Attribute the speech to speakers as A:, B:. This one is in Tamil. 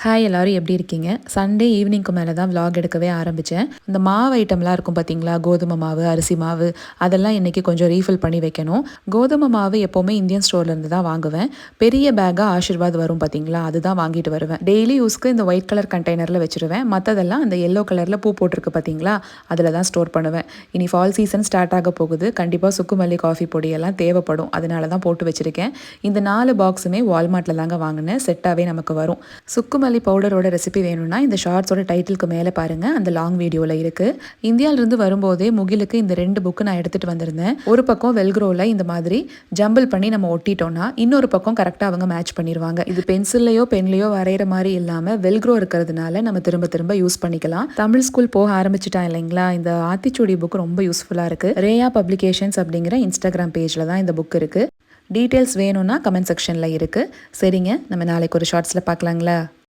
A: ஹாய் எல்லோரும் எப்படி இருக்கீங்க? சண்டே ஈவினிங்க்கு மேலே தான் விலாக் எடுக்கவே ஆரம்பித்தேன். இந்த மாவு ஐட்டம்லாம் இருக்கும் பார்த்தீங்களா, கோதுமை மாவு, அரிசி மாவு, அதெல்லாம் இன்றைக்கி கொஞ்சம் ரீஃபில் பண்ணி வைக்கணும். கோதுமை மாவு எப்போவுமே இந்தியன் ஸ்டோர்லேருந்து தான் வாங்குவேன். பெரிய பேக்காக ஆஷிர்வாத் வரும் பார்த்தீங்களா, அதுதான் வாங்கிட்டு வருவேன். டெய்லி யூஸ்க்கு இந்த ஒயிட் கலர் கண்டெய்னரில் வச்சுருவேன். மற்றதெல்லாம் அந்த எல்லோ கலரில் பூ போட்டிருக்கு பார்த்தீங்களா, அதில் தான் ஸ்டோர் பண்ணுவேன். இனி ஃபால் சீசன் ஸ்டார்ட் ஆக போகுது. கண்டிப்பாக சுக்குமல்லி காஃபி பொடியெல்லாம் தேவைப்படும். அதனால தான் போட்டு வச்சுருக்கேன். இந்த 4 பாக்ஸுமே வால்மார்ட்டில் தாங்க வாங்கினேன். செட்டாகவே நமக்கு வரும். சுக்குமல்லி பவுடரோட ரெசிபி வேணும்னா இந்த ஷார்ட்ஸோட டைட்டிலுக்கு மேலே பாருங்கள், அந்த லாங் வீடியோவில் இருக்குது. இந்தியாவிலிருந்து வரும்போதே முகிலுக்கு இந்த 2 புக்கு நான் எடுத்துகிட்டு வந்திருந்தேன். ஒரு பக்கம் வெல்க்ரோவில் இந்த மாதிரி ஜம்பிள் பண்ணி நம்ம ஒட்டிட்டோம்னா இன்னொரு பக்கம் கரெக்டாக அவங்க மேட்ச் பண்ணிடுவாங்க. இது பென்சில்லையோ பென்லையோ வரைகிற மாதிரி இல்லாமல் வெல்க்ரோ இருக்கிறதுனால நம்ம திரும்ப திரும்ப யூஸ் பண்ணிக்கலாம். தமிழ் ஸ்கூல் போக ஆரம்பிச்சிட்டா இல்லைங்களா, இந்த ஆத்திச்சூடி புக் ரொம்ப யூஸ்ஃபுல்லாக இருக்குது. ரேயா பப்ளிகேஷன்ஸ் அப்படிங்கிற இன்ஸ்டாகிராம் பேஜில் தான் இந்த புக் இருக்குது. டீட்டெயில்ஸ் வேணும்னா கமெண்ட் செக்ஷனில் இருக்குது. சரிங்க, நம்ம நாளைக்கு ஒரு ஷார்ட்ஸில் பார்க்கலாங்களா?